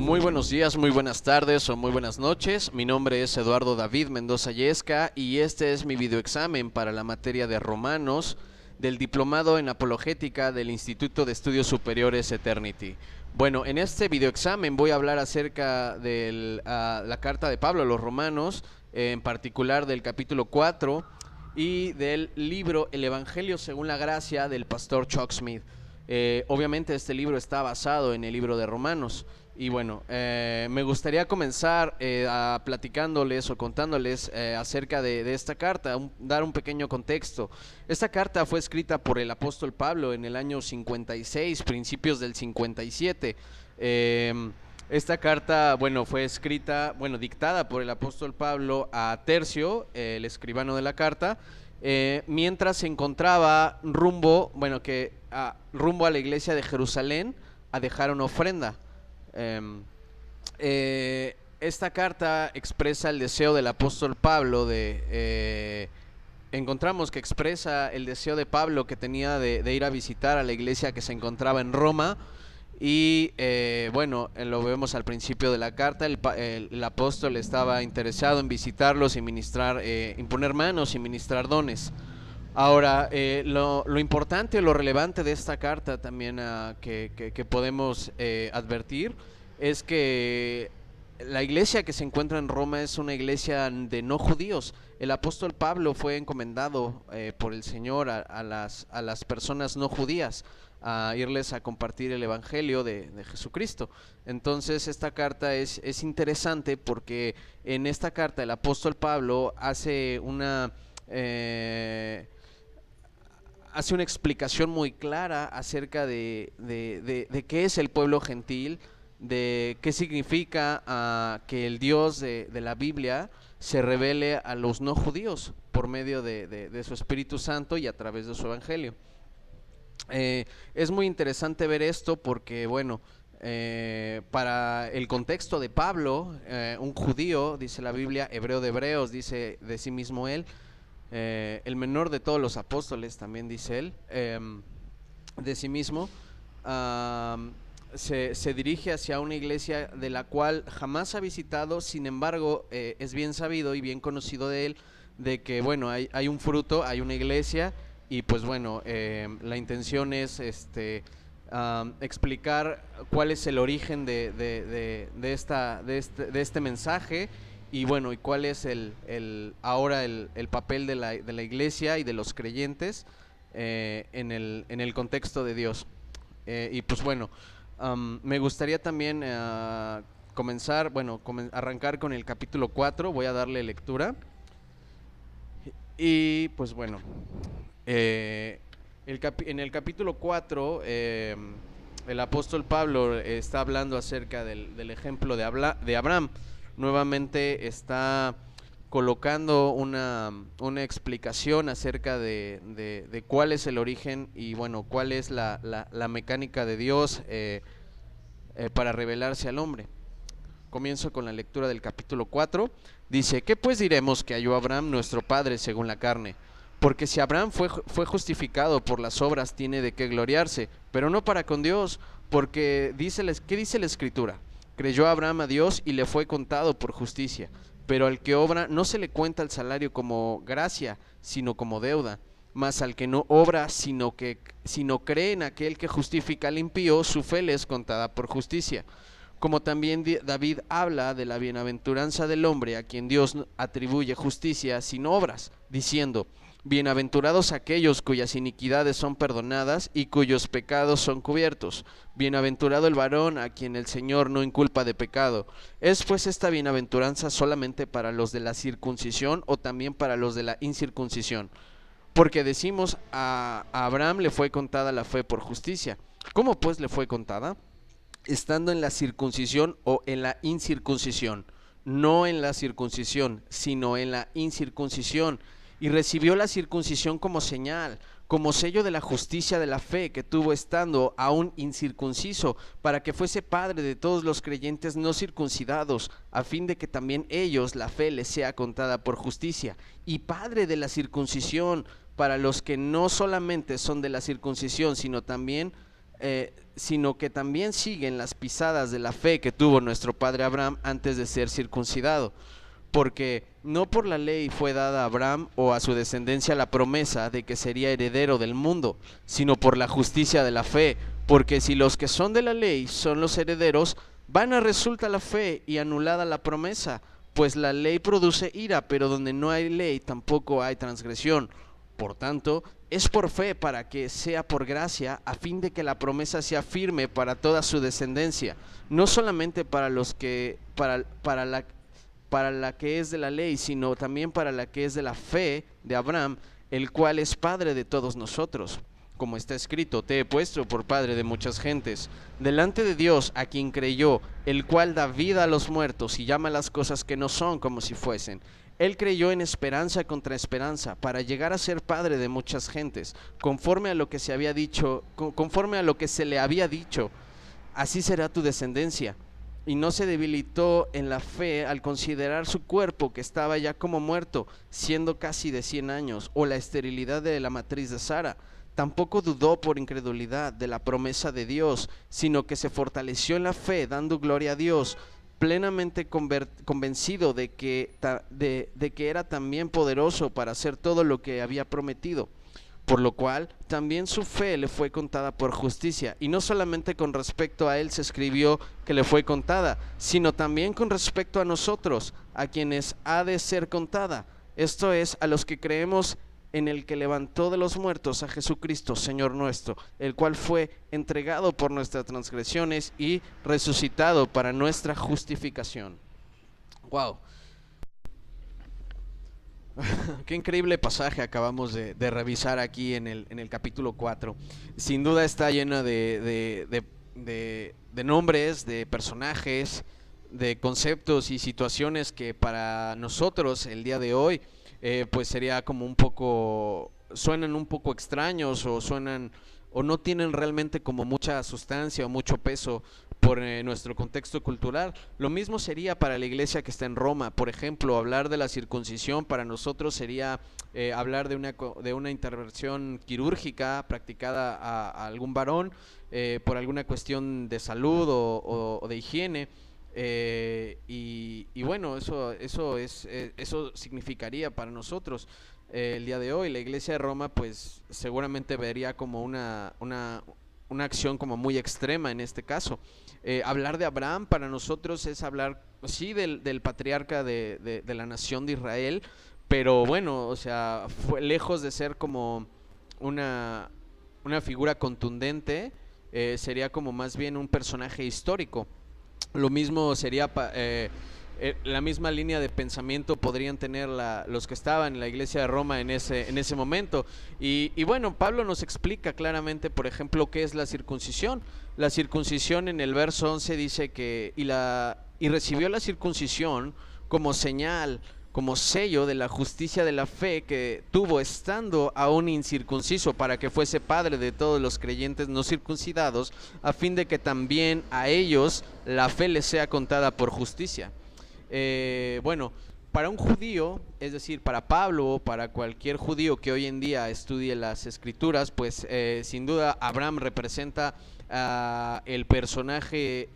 Muy buenos días, muy buenas tardes o muy buenas noches. Mi nombre es Eduardo David Mendoza Yesca y este es mi videoexamen para la materia de Romanos del Diplomado en Apologética del Instituto de Estudios Superiores Eternity. Bueno, en este videoexamen voy a hablar acerca de la carta de Pablo a los Romanos, en particular del capítulo 4 y del libro El Evangelio según la Gracia del pastor Chuck Smith. Obviamente este libro está basado en el libro de Romanos. Y bueno, me gustaría comenzar platicándoles o contándoles acerca de esta carta, dar un pequeño contexto. Esta carta fue escrita por el apóstol Pablo en el año 56, principios del 57. Esta carta, bueno, fue escrita, dictada por el apóstol Pablo a Tercio, el escribano de la carta, mientras se encontraba rumbo a la iglesia de Jerusalén a dejar una ofrenda. Esta carta expresa el deseo del apóstol Pablo encontramos que expresa el deseo de Pablo que tenía de ir a visitar a la iglesia que se encontraba en Roma y lo vemos al principio de la carta. El apóstol estaba interesado en visitarlos y ministrar, imponer manos y ministrar dones. Ahora, lo importante o lo relevante de esta carta también que podemos advertir es que la iglesia que se encuentra en Roma es una iglesia de no judíos. El apóstol Pablo fue encomendado por el Señor a las personas no judías a irles a compartir el evangelio de Jesucristo. Entonces esta carta es interesante porque en esta carta el apóstol Pablo hace una explicación muy clara acerca de qué es el pueblo gentil, de qué significa que el Dios de la Biblia se revele a los no judíos por medio de su Espíritu Santo y a través de su Evangelio. Es muy interesante ver esto porque, para el contexto de Pablo, un judío, dice la Biblia, hebreo de hebreos, dice de sí mismo él, el menor de todos los apóstoles, también dice él, de sí mismo, se dirige hacia una iglesia de la cual jamás ha visitado. Sin embargo, es bien sabido y bien conocido de él, de que hay un fruto, hay una iglesia, y pues la intención es explicar cuál es el origen de este mensaje. Y cuál es el papel de la iglesia y de los creyentes en el contexto de Dios. Me gustaría también arrancar con el capítulo 4, voy a darle lectura. Y en el capítulo 4 el apóstol Pablo está hablando acerca del ejemplo de Abraham. Nuevamente está colocando una explicación acerca de cuál es el origen y cuál es la mecánica de Dios para revelarse al hombre. Comienzo con la lectura del capítulo 4. Dice: ¿qué pues diremos que halló Abraham nuestro padre según la carne? Porque si Abraham fue justificado por las obras, tiene de qué gloriarse, pero no para con Dios, porque ¿qué dice la Escritura? Creyó Abraham a Dios y le fue contado por justicia. Pero al que obra no se le cuenta el salario como gracia, sino como deuda. Mas al que no obra, sino cree en aquel que justifica al impío, su fe le es contada por justicia. Como también David habla de la bienaventuranza del hombre a quien Dios atribuye justicia sin obras, diciendo: bienaventurados aquellos cuyas iniquidades son perdonadas y cuyos pecados son cubiertos. Bienaventurado el varón a quien el Señor no inculpa de pecado. ¿Es pues esta bienaventuranza solamente para los de la circuncisión o también para los de la incircuncisión? Porque decimos a Abraham le fue contada la fe por justicia. ¿Cómo pues le fue contada? Estando en la circuncisión o en la incircuncisión. No en la circuncisión, sino en la incircuncisión. Y recibió la circuncisión como señal, como sello de la justicia de la fe que tuvo estando aún incircunciso, para que fuese padre de todos los creyentes no circuncidados, a fin de que también ellos la fe les sea contada por justicia, y padre de la circuncisión para los que no solamente son de la circuncisión, sino también sino que también siguen las pisadas de la fe que tuvo nuestro padre Abraham antes de ser circuncidado. Porque no por la ley fue dada a Abraham o a su descendencia la promesa de que sería heredero del mundo, sino por la justicia de la fe. Porque si los que son de la ley son los herederos, vana resulta la fe y anulada la promesa, pues la ley produce ira, pero donde no hay ley tampoco hay transgresión. Por tanto, es por fe para que sea por gracia, a fin de que la promesa sea firme para toda su descendencia, no solamente para los que para la que es de la ley, sino también para la que es de la fe de Abraham, el cual es padre de todos nosotros. Como está escrito, te he puesto por padre de muchas gentes, delante de Dios a quien creyó, el cual da vida a los muertos y llama las cosas que no son como si fuesen. Él creyó en esperanza contra esperanza, para llegar a ser padre de muchas gentes, conforme a lo que se había dicho, conforme a lo que se le había dicho, así será tu descendencia. Y no se debilitó en la fe al considerar su cuerpo, que estaba ya como muerto, siendo casi de 100 años, o la esterilidad de la matriz de Sara. Tampoco dudó por incredulidad de la promesa de Dios, sino que se fortaleció en la fe, dando gloria a Dios, plenamente convencido de que era también poderoso para hacer todo lo que había prometido. Por lo cual también su fe le fue contada por justicia. Y no solamente con respecto a él se escribió que le fue contada, sino también con respecto a nosotros, a quienes ha de ser contada. Esto es, a los que creemos en el que levantó de los muertos a Jesucristo, Señor nuestro, el cual fue entregado por nuestras transgresiones y resucitado para nuestra justificación. Wow. Qué increíble pasaje acabamos de revisar aquí en el capítulo 4. Sin duda está lleno de nombres, de personajes, de conceptos y situaciones que para nosotros el día de hoy pues sería como suenan un poco extraños o no tienen realmente como mucha sustancia o mucho peso por nuestro contexto cultural. Lo mismo sería para la iglesia que está en Roma. Por ejemplo, hablar de la circuncisión para nosotros sería hablar de una intervención quirúrgica practicada a algún varón por alguna cuestión de salud o de higiene. Y bueno, eso significaría para nosotros el día de hoy. La iglesia de Roma pues seguramente vería como una acción como muy extrema en este caso. Hablar de Abraham para nosotros es hablar, sí, del patriarca de la nación de Israel, pero bueno, o sea, fue lejos de ser como una figura contundente, sería como más bien un personaje histórico. Lo mismo sería la misma línea de pensamiento podrían tener los que estaban en la iglesia de Roma en ese momento. Y bueno, Pablo nos explica claramente, por ejemplo, qué es la circuncisión. La circuncisión en el verso 11 dice que y recibió la circuncisión como señal, como sello de la justicia de la fe que tuvo estando aún incircunciso, para que fuese padre de todos los creyentes no circuncidados, a fin de que también a ellos la fe les sea contada por justicia. Bueno, para un judío, es decir, para Pablo o para cualquier judío que hoy en día estudie las escrituras, pues sin duda Abraham representa el personaje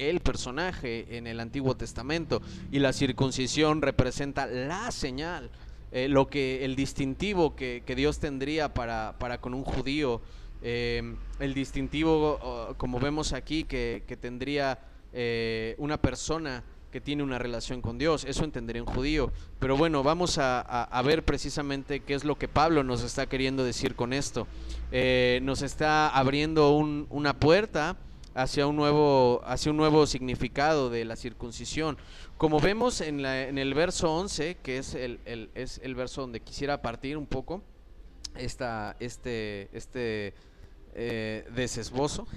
en el Antiguo Testamento, y la circuncisión representa la señal, el distintivo que Dios tendría para con un judío, el distintivo, como vemos aquí, que tendría una persona que tiene una relación con Dios. Eso entendería un judío. Pero bueno, vamos a ver precisamente qué es lo que Pablo nos está queriendo decir con esto. Nos está abriendo una puerta hacia un nuevo significado de la circuncisión. Como vemos en el verso 11, que es el verso donde quisiera partir un poco desesbozo.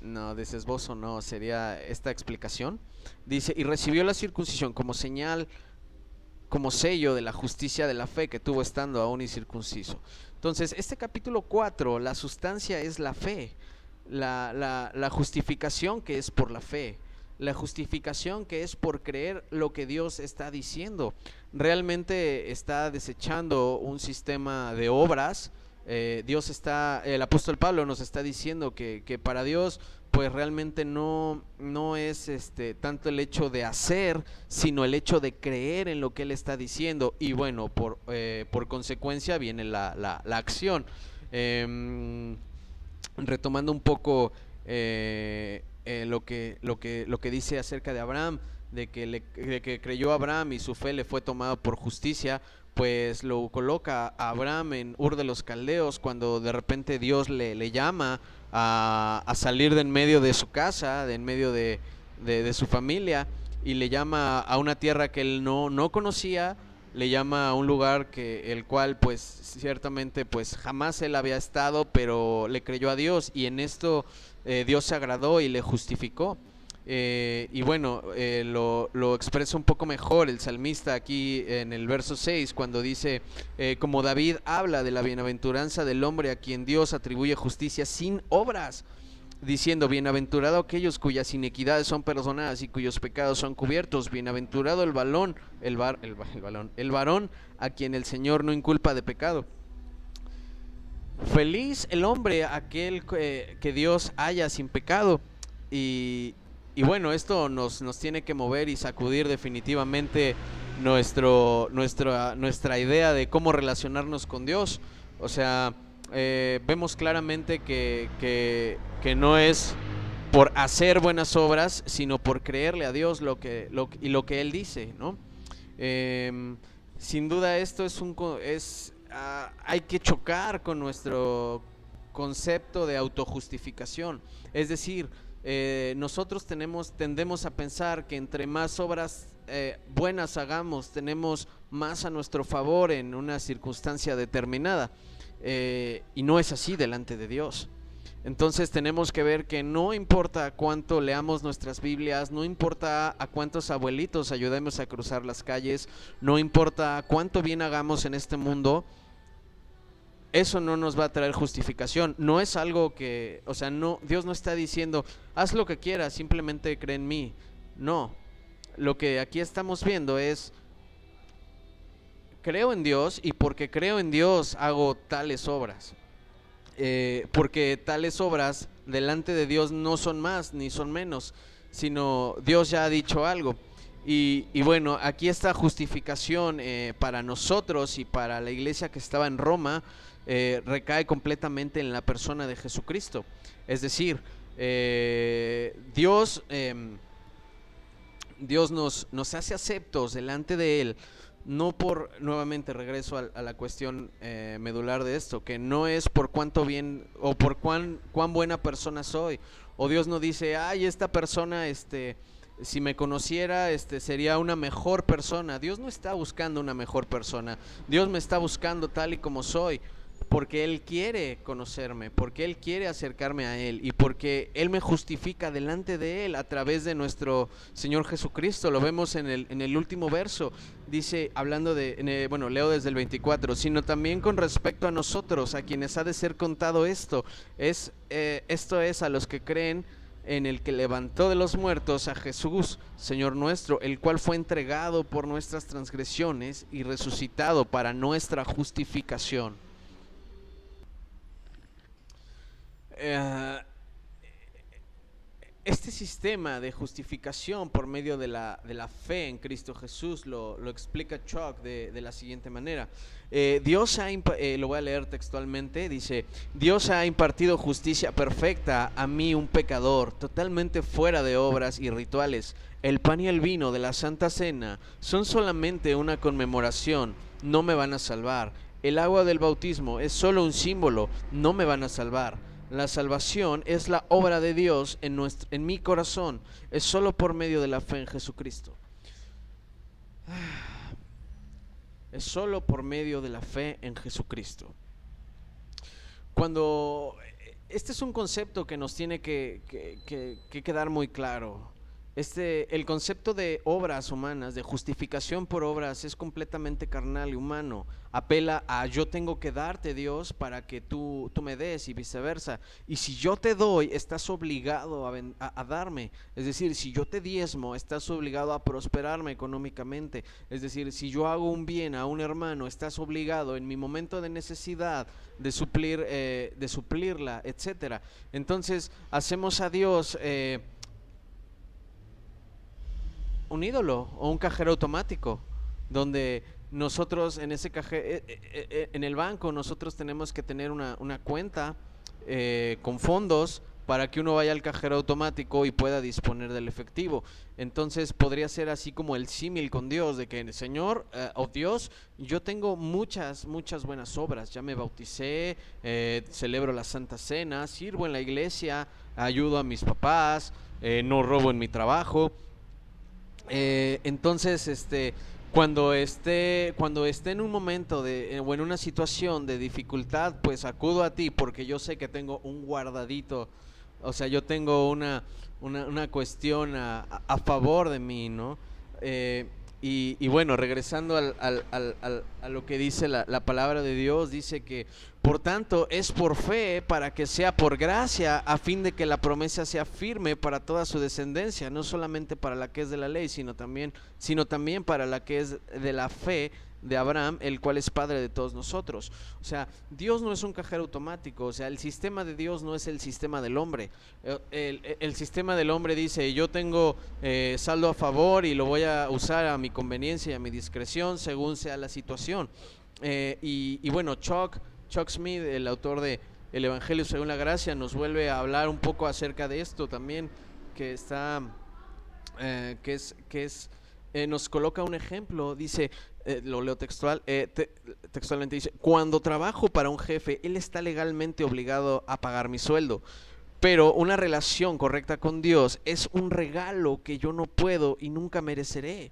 No, desesbozo no, sería esta explicación. Dice, y recibió la circuncisión como señal, como sello de la justicia de la fe que tuvo estando aún incircunciso. Entonces, este capítulo 4, la sustancia es la fe, la justificación que es por la fe, la justificación que es por creer lo que Dios está diciendo. Realmente está desechando un sistema de obras el apóstol Pablo nos está diciendo que para Dios pues realmente no es tanto el hecho de hacer, sino el hecho de creer en lo que Él está diciendo, y bueno, por consecuencia viene la acción. Retomando un poco lo que dice acerca de Abraham, de que creyó Abraham y su fe le fue tomada por justicia, pues lo coloca a Abraham en Ur de los Caldeos, cuando de repente Dios le llama a salir de en medio de su casa, de en medio de su familia, y le llama a una tierra que él no conocía, le llama a un lugar el cual pues ciertamente pues jamás él había estado, pero le creyó a Dios, y en esto Dios se agradó y le justificó. Y bueno, lo expresa un poco mejor el salmista aquí en el verso 6, cuando dice, como David habla de la bienaventuranza del hombre a quien Dios atribuye justicia sin obras, diciendo, bienaventurado aquellos cuyas iniquidades son perdonadas y cuyos pecados son cubiertos, bienaventurado el varón a quien el Señor no inculpa de pecado. Feliz el hombre aquel que Dios halla sin pecado. Y bueno, esto nos tiene que mover y sacudir definitivamente nuestra idea de cómo relacionarnos con Dios. O sea, vemos claramente que no es por hacer buenas obras, sino por creerle a Dios lo que Él dice, ¿no? Sin duda esto hay que chocar con nuestro concepto de autojustificación. Es decir, nosotros tendemos a pensar que entre más obras buenas hagamos, tenemos más a nuestro favor en una circunstancia determinada, y no es así delante de Dios. Entonces tenemos que ver que no importa cuánto leamos nuestras Biblias, no importa a cuántos abuelitos ayudemos a cruzar las calles, no importa cuánto bien hagamos en este mundo, eso no nos va a traer justificación. No es algo que, o sea, no, Dios no está diciendo, haz lo que quieras, simplemente cree en mí. No, lo que aquí estamos viendo es, creo en Dios, y porque creo en Dios hago tales obras. Porque tales obras delante de Dios no son más ni son menos, sino Dios ya ha dicho algo. Y bueno, aquí esta justificación para nosotros y para la iglesia que estaba en Roma recae completamente en la persona de Jesucristo. Es decir, Dios nos hace aceptos delante de Él, no por, nuevamente regreso a la cuestión medular de esto, que no es por cuánto bien o por cuán buena persona soy, o Dios no dice, ay, esta persona, si me conociera, sería una mejor persona. Dios no está buscando una mejor persona, Dios me está buscando tal y como soy, porque Él quiere conocerme, porque Él quiere acercarme a Él, y porque Él me justifica delante de Él a través de nuestro Señor Jesucristo. Lo vemos en el último verso, dice, hablando bueno, leo desde el 24, sino también con respecto a nosotros, a quienes ha de ser contado esto es a los que creen en el que levantó de los muertos a Jesús, Señor nuestro, el cual fue entregado por nuestras transgresiones y resucitado para nuestra justificación. Este sistema de justificación por medio de la fe en Cristo Jesús lo explica Chuck de la siguiente manera. Dios lo voy a leer textualmente, dice, Dios ha impartido justicia perfecta a mí, un pecador, totalmente fuera de obras y rituales. El pan y el vino de la Santa Cena son solamente una conmemoración, no me van a salvar. El agua del bautismo es solo un símbolo, no me van a salvar. La salvación es la obra de Dios en mi corazón, es solo por medio de la fe en Jesucristo. Es solo por medio de la fe en Jesucristo. Este es un concepto que nos tiene que quedar muy claro. el concepto de obras humanas, de justificación por obras, es completamente carnal y humano. Apela a yo tengo que darte, Dios, para que tú me des, y viceversa. Y si yo te doy, estás obligado a darme. Es decir, si yo te diezmo, estás obligado a prosperarme económicamente. Es decir, si yo hago un bien a un hermano, estás obligado en mi momento de necesidad de suplirla, etcétera. Entonces hacemos a Dios un ídolo o un cajero automático, donde nosotros en ese en el banco nosotros tenemos que tener una cuenta con fondos para que uno vaya al cajero automático y pueda disponer del efectivo. Entonces podría ser así como el símil con Dios, de que Señor o Dios, yo tengo muchas buenas obras, ya me bauticé, celebro la Santa Cena, sirvo en la iglesia, ayudo a mis papás, no robo en mi trabajo. Entonces, cuando esté en un momento o en una situación de dificultad, pues acudo a ti, porque yo sé que tengo un guardadito, o sea, yo tengo una cuestión a favor de mí, ¿no? Y bueno, regresando a lo que dice la palabra de Dios, dice que por tanto es por fe para que sea por gracia, a fin de que la promesa sea firme para toda su descendencia, no solamente para la que es de la ley, sino también para la que es de la fe de Abraham, el cual es padre de todos nosotros. O sea, Dios no es un cajero automático, o sea, el sistema de Dios no es el sistema del hombre. El sistema del hombre dice, yo tengo saldo a favor y lo voy a usar a mi conveniencia y a mi discreción según sea la situación. Y bueno, Chuck Smith, el autor de El Evangelio según la Gracia, nos vuelve a hablar un poco acerca de esto también, que está nos coloca un ejemplo. Dice, lo leo textualmente, dice: cuando trabajo para un jefe, él está legalmente obligado a pagar mi sueldo, pero una relación correcta con Dios es un regalo que yo no puedo y nunca mereceré.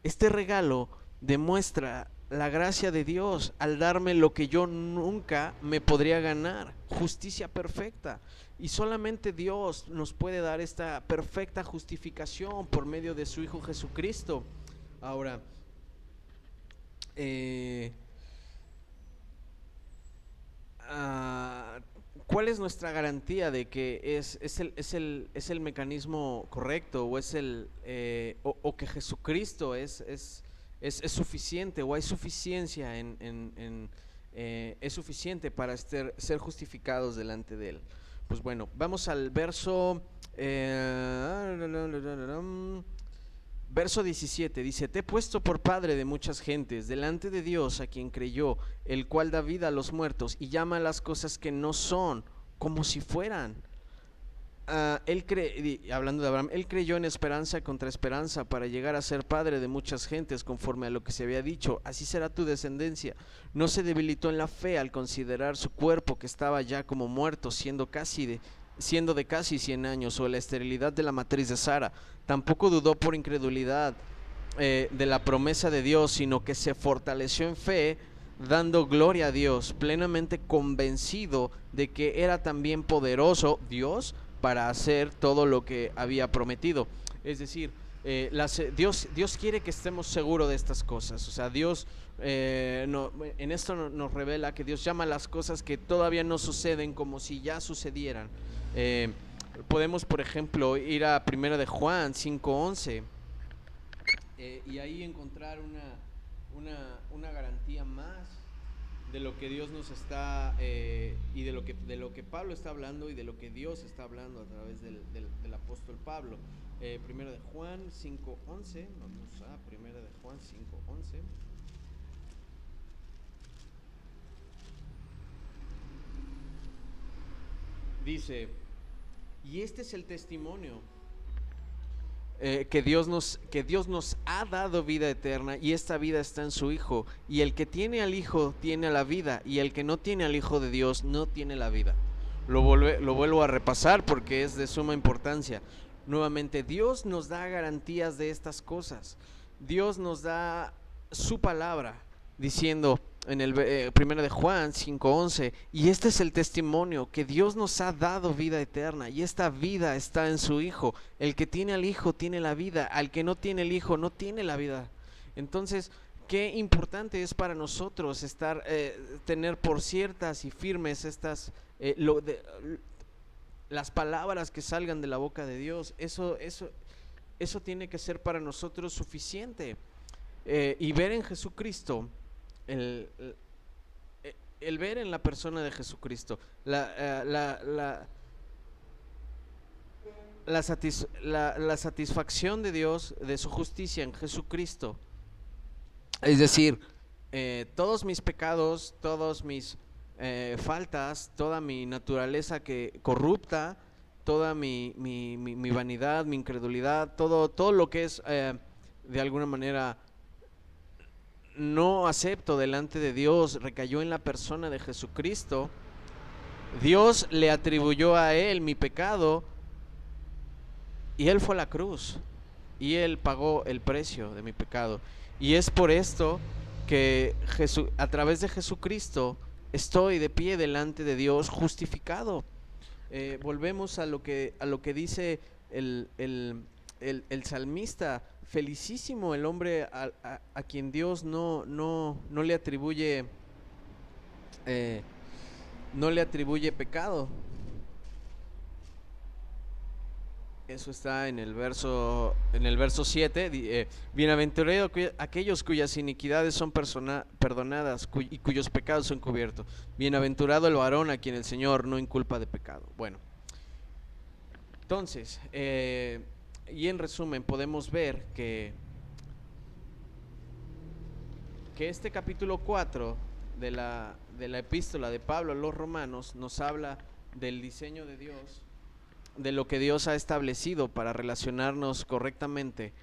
Este regalo demuestra la gracia de Dios al darme lo que yo nunca me podría ganar, justicia perfecta. Y solamente Dios nos puede dar esta perfecta justificación por medio de su Hijo Jesucristo. Ahora, ¿cuál es nuestra garantía de que es el mecanismo correcto, o es o que Jesucristo es suficiente, o hay suficiencia es suficiente para ser justificados delante de Él? Pues bueno, vamos al verso 17. Dice: te he puesto por padre de muchas gentes delante de Dios, a quien creyó, el cual da vida a los muertos y llama a las cosas que no son como si fueran. Hablando de Abraham, él creyó en esperanza contra esperanza para llegar a ser padre de muchas gentes, conforme a lo que se había dicho: así será tu descendencia. No se debilitó en la fe al considerar su cuerpo, que estaba ya como muerto, siendo de casi 100 años, o la esterilidad de la matriz de Sara. Tampoco dudó por incredulidad de la promesa de Dios, sino que se fortaleció en fe, dando gloria a Dios, plenamente convencido de que era también poderoso Dios para hacer todo lo que había prometido. Es decir, Dios quiere que estemos seguros de estas cosas. O sea, Dios en esto nos revela que Dios llama a las cosas que todavía no suceden como si ya sucedieran. Podemos, por ejemplo, ir a 1 de Juan 5:11 y ahí encontrar una garantía más de lo que Dios nos está y de lo que Pablo está hablando, y de lo que Dios está hablando a través del apóstol Pablo. 1 de Juan 5:11. Vamos a 1 de Juan 5:11. Dice: y este es el testimonio, que Dios nos ha dado vida eterna, y esta vida está en su Hijo. Y el que tiene al Hijo tiene la vida, y el que no tiene al Hijo de Dios no tiene la vida. Lo vuelvo a repasar porque es de suma importancia. Nuevamente, Dios nos da garantías de estas cosas. Dios nos da su palabra, diciendo en el primero de Juan 5:11, y este es el testimonio, que Dios nos ha dado vida eterna, y esta vida está en su Hijo. El que tiene al Hijo tiene la vida, al que no tiene el Hijo no tiene la vida. Entonces, qué importante es para nosotros tener por ciertas y firmes las palabras que salgan de la boca de Dios. Eso tiene que ser para nosotros suficiente. Y ver en Jesucristo, el, el ver en la persona de Jesucristo la satisfacción de Dios, de su justicia en Jesucristo. Es decir, todos mis pecados, todos mis faltas, toda mi naturaleza corrupta, toda mi vanidad, mi incredulidad, todo lo que es de alguna manera no acepto delante de Dios, recayó en la persona de Jesucristo. Dios le atribuyó a él mi pecado y él fue a la cruz y él pagó el precio de mi pecado. Y es por esto que a través de Jesucristo estoy de pie delante de Dios justificado. Volvemos a lo que dice el salmista. Felicísimo el hombre a quien Dios no le atribuye pecado. Eso está en el verso 7. Bienaventurados aquellos cuyas iniquidades son perdonadas y cuyos pecados son cubiertos. Bienaventurado el varón a quien el Señor no inculpa de pecado. Bueno, entonces, y en resumen podemos ver que este capítulo 4 de la epístola de Pablo a los Romanos nos habla del diseño de Dios, de lo que Dios ha establecido para relacionarnos correctamente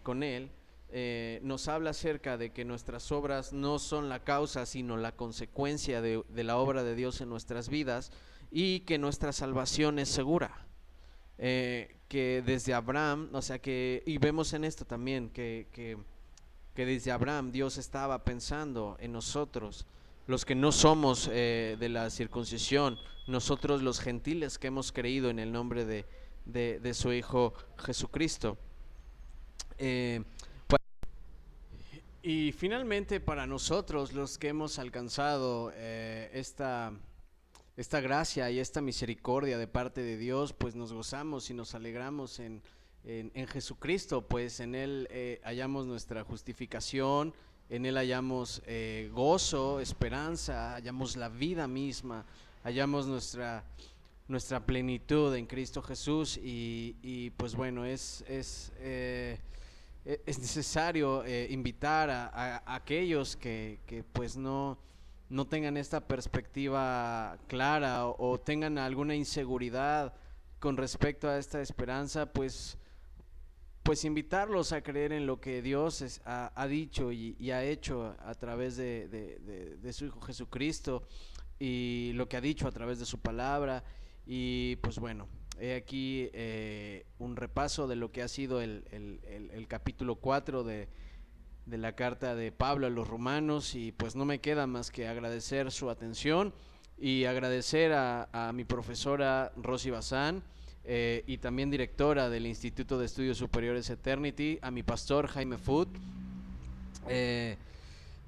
con Él. Nos habla acerca de que nuestras obras no son la causa, sino la consecuencia de la obra de Dios en nuestras vidas, y que nuestra salvación es segura. Que desde Abraham, y vemos en esto también que desde Abraham Dios estaba pensando en nosotros, los que no somos de la circuncisión, nosotros los gentiles que hemos creído en el nombre de su Hijo Jesucristo. Y finalmente, para nosotros los que hemos alcanzado esta gracia y esta misericordia de parte de Dios, pues nos gozamos y nos alegramos en Jesucristo, pues en Él hallamos nuestra justificación, en Él hallamos gozo, esperanza, hallamos la vida misma, hallamos nuestra plenitud en Cristo Jesús. Y pues bueno, es necesario invitar a aquellos que pues no tengan esta perspectiva clara o tengan alguna inseguridad con respecto a esta esperanza, pues invitarlos a creer en lo que Dios ha dicho y ha hecho a través de su Hijo Jesucristo, y lo que ha dicho a través de su palabra. Y pues bueno, he aquí un repaso de lo que ha sido el capítulo 4 de la carta de Pablo a los Romanos. Y pues no me queda más que agradecer su atención y agradecer a mi profesora Rosy Bazán, y también directora del Instituto de Estudios Superiores Eternity, a mi pastor Jaime Food,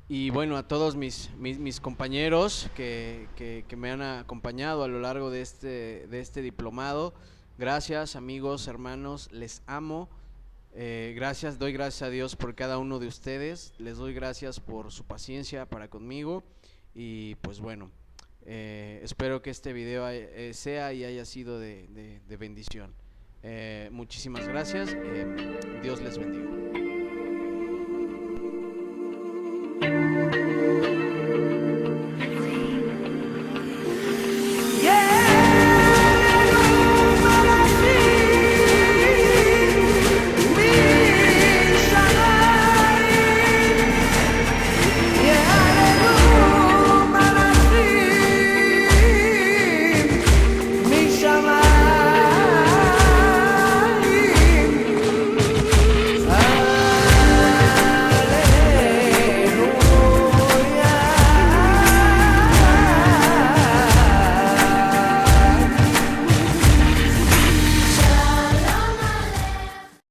y bueno, a todos mis compañeros que me han acompañado a lo largo de este diplomado. Gracias, amigos, hermanos, les amo. Doy gracias a Dios por cada uno de ustedes, les doy gracias por su paciencia para conmigo. Y pues bueno, espero que este video sea y haya sido de bendición. Muchísimas gracias, Dios les bendiga.